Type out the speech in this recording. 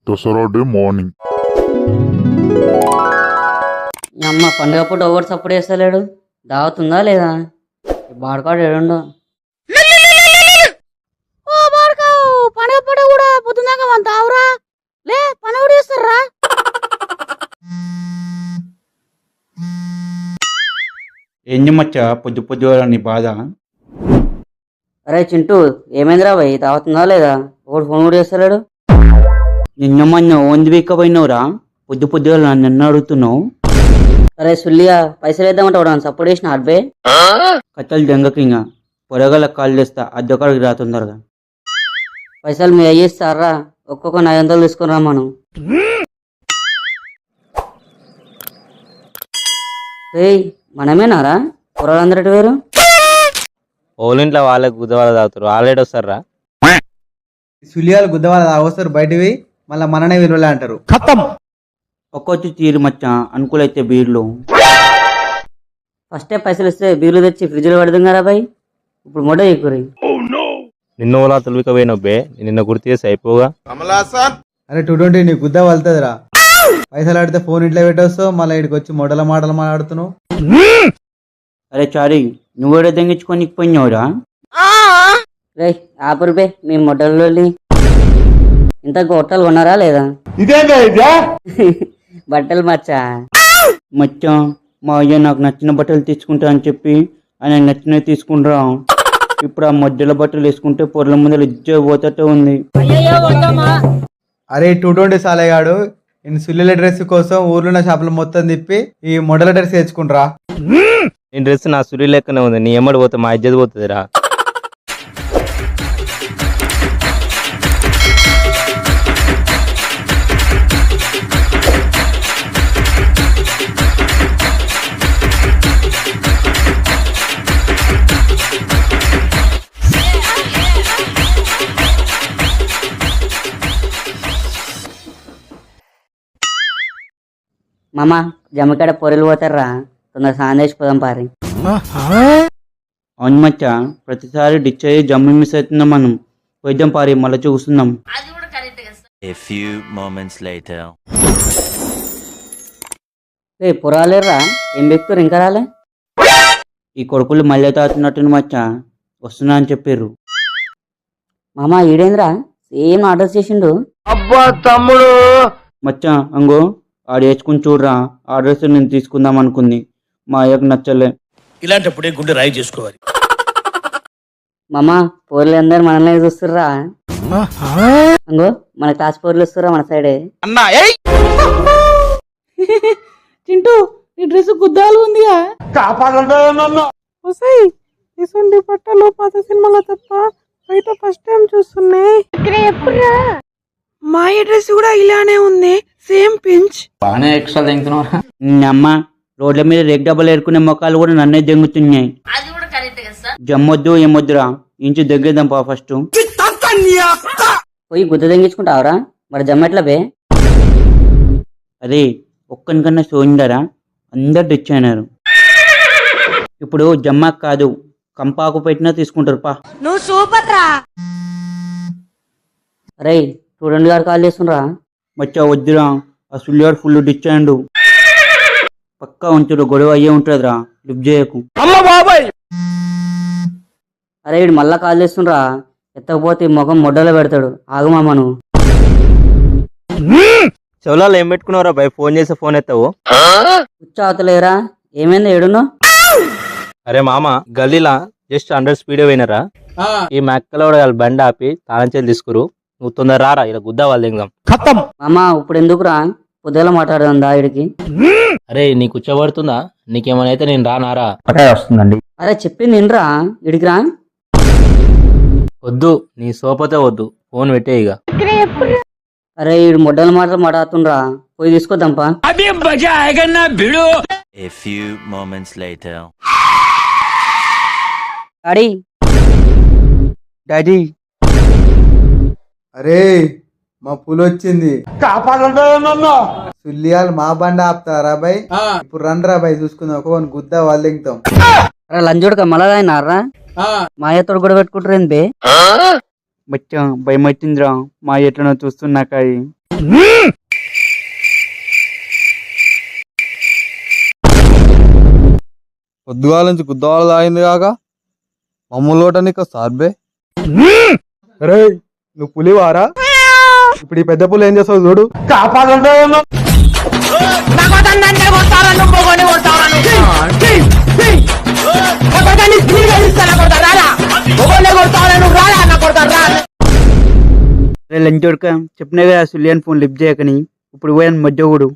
Dasara day morning. అమ్మ పండుగ పూట ఎవరు సపోర్ట్ చేస్తలేడు. దావతుందా లేదా? బాడకాడు ఏడుండో. పండుగ పూట కూడా పొద్దున్నాక మన తావురా లే పని కూడా చేస్తారా? ఏంది మచ్చా పొద్దు పొద్దు నీ బాధ? అరే చింటూ ఏమైందిరా భయ్? దావతుందా లేదా? ఒకటి ఫోన్ కూడా చేస్తలేడు. నిన్న మొన్న ఓంది వీక్ పోయినవురా, పొద్దు పొద్దుగా నన్ను అడుగుతున్నావు. అరే సుల్లిగా పైసలు వేద్దామంటే వాడు సపోర్ట్ చేసిన అడ్బే కట్టలు దెంగకింగా పొరగల కాల్ చేస్తా అద్దెకాడికి రా తొందరగా. పైసలు మీరు అయ్యేస్తారా? ఒక్కొక్క 500 తీసుకుని రా మనం. ఏయ్ మనమేనారా పొరాలందరటి వేరు? ఓలింట్లో వాళ్ళకి గుద్దవాళ్ళు తాగుతారు, వాళ్ళేడు వస్తారా? సులియాలు గుద్దవాళ్ళ అవసరం బయటవి మళ్ళీ మననే విలువలే అంటారు. ఒక్కొచ్చి తీరు మచ్చా అనుకూలైతే బీర్లు. ఫస్టే పైసలు ఇస్తే బీర్లు తెచ్చి ఫ్రిడ్జ్లో పెడదాం కదా బాయ్. ఇప్పుడు మొడ ఎక్కురి. నిన్న ఓలా తొలిక పోయినబ్బే, నిన్న గుర్తు చేసి అయిపోగా. అరే 220 నీకు గుద్ద వలుతుందిరా. పైసలు ఆడితే ఫోన్ ఇంట్లో పెట్టొస్తావు, మళ్ళీ ఇక్కడికి వచ్చి మొడల మాటలు మాట్లాడుతున్నావు. అరే చారీ నువ్వేడో దెంగించుకొని పోయినావురా? రే ఆపురు బే మీ మొట్టలు. ఇంత గొట్టలు కొన్నారా లేదా? బట్టలు మచ్చా. మచ్చా మా అయ్య నాకు నచ్చిన బట్టలు తీసుకుంటా అని చెప్పి ఆయన నచ్చినవి తీసుకుంటా. ఇప్పుడు ఆ మధ్యలో బట్టలు వేసుకుంటే పొరల ముందర ఇజ్జ పోతట్టే ఉంది. అరే 220 సాలేగాడు నేను సుల్లిల డ్రెస్ కోసం ఊర్లో ఉన్న షాపులు మొత్తం తిప్పి ఈ మొడల డ్రెస్ తెచ్చుకుంటారా. నీ డ్రెస్ నా సురి లెక్కనే ఉంది, నీ ఎమ్మడి పోతే మా ఇజ్జత్ పోతుందిరా. మామ జమ్మకాడ పొరలు పోతారా? తొందర స్నానం చేసి పోదాం పారి. అవును మచ్చా ప్రతిసారి డిచ్ అయ్యి జమ్ము మిస్ అవుతున్నాం మనం. పోయిద్దాం పారి మళ్ళీ చూస్తున్నాం. A few moments later. రే పొరాలేరా? ఏం వ్యక్తులు ఇంకా రాలే? ఈ కొడుకులు మళ్ళీ తాగుతున్నట్టు మచ్చా వస్తున్నా అని చెప్పారు. మామ ఈడేంద్రా సేమ్ ఆర్డర్ చేసిండు. మచ్చా అంగో ఆడు వేసుకుని చూడరా, ఆ డ్రెస్ నేను తీసుకుందాం అనుకుంది, మా అయ్యకు నచ్చలే. ఇలాంటప్పుడే గుండె రాయి చేసుకోవాలి. మామ పోర్లు అందరు మనల్ని చూస్తుర్రా. అంగో మన క్లాస్ పోర్లు వస్తుర్రా మన సైడే. అన్నా చింటూ ఈ డ్రెస్ గుద్దాలు ఉందిగా. వస్తాయి ఇసుండి బట్టలు పాత సినిమాలో తప్ప బయట ఫస్ట్ టైం చూస్తున్నాయి. మా డ్రెస్ కూడా ఇలానే ఉంది, సేమ్ పించ్. బాగానే ఎక్స్ట్రా తింటున్నారా? అమ్మ రోడ్ల మీద రేక్ డబ్బలు ఏరుకునే మొక్కలు కూడా నన్నే దెంగుతున్నాయి. జమ్మొద్దు ఏమొద్దురా, ఇంచు దగ్గేద్దాం పా ఫస్ట్. పోయి గుద్ద తెంగించుకుంటావురా? మరి జమ్మెట్ల బే. అరే ఒక్కనికన్నా సోయిందరా, అందరు రిచ్ అయినారు. ఇప్పుడు జమ్మాకు కాదు కంపాకు పెట్టినా తీసుకుంటారు పా. నువ్వు సూపర్ రా. అరే 220 గారు కాల్ చేస్తుండ్రా. మచ్చా వద్దురా, ఆ సుల్లివాడు ఫుల్ డిచ్ అయ్యండు. పక్కా ఉంచుడు గొడవ అయ్యే ఉంటుందిరా, లిఫ్ట్ చేయకు. అరే వీడు మళ్ళా కాల్ చేస్తుండ్రా. ఎత్తకపోతే ఈ ముఖం మొడ్డలో పెడతాడు. ఆగుమామను చెవులలో ఏం పెట్టుకున్నావురా భయ్? ఫోన్ చేస్తే ఫోన్ ఎత్తావు. కూర్చోవతలేరా? ఏమైంది ఏడునో? అరే మామ గల్లీలా జస్ట్ 100 స్పీడ్ పోయినరా. ఈ మెక్కలో కూడా బండి ఆపి తాళం చేతులు తీసుకురు. నువ్వు తొందర రారా, ఇలా గుద్దా వాళ్ళు దింగం. మామ ఇప్పుడు ఎందుకురా? పొద్దుల మాట్లాడదా ఇడికి. అరే నీకు కూర్చోబడుతుందా? నీకేమైనా అయితే నేను రానారా? వస్తుందండి. అరే చెప్పింది వినరా? ఇడికి రా. వద్దు నీ సోపతే వద్దు, ఫోన్ పెట్టే ఇక. అరే ఈడు మొడ్డల మాటలు మాట్లాడుతుండ్రా, పోయి తీసుకొద్దాంపా. A few moments later. Daddy daddy అరే మా పులి వచ్చింది. సుల్లియాలు మా బండి ఆపుతారా బాయ్? ఇప్పుడు రండి రా బాయ్ చూసుకుందాం. ఒక గుద్ద వాళ్ళు దింగుతాం. అరే లంజోడుక మళ్ళా నారా? మా అయ్యతోడు కూడా పెట్టుకుంటారు బే. మచ్చా భయం అవుతుందిరా, మా ఎట్లనో చూస్తున్నాకాయి. పొద్దుగాల నుంచి గుద్దవాళ్ళు తాగింది కాక మమ్మల్ని లోట నీకు సార్బే. అరే నువ్వు పులివారా? ఇప్పుడు ఈ పెద్ద పులి ఏం చేస్తావు చూడు. లంచ్ చెప్పినా కదా సులియన్ ఫోన్ లిఫ్ట్ చేయకని. ఇప్పుడు పోయాను మధ్య కూడా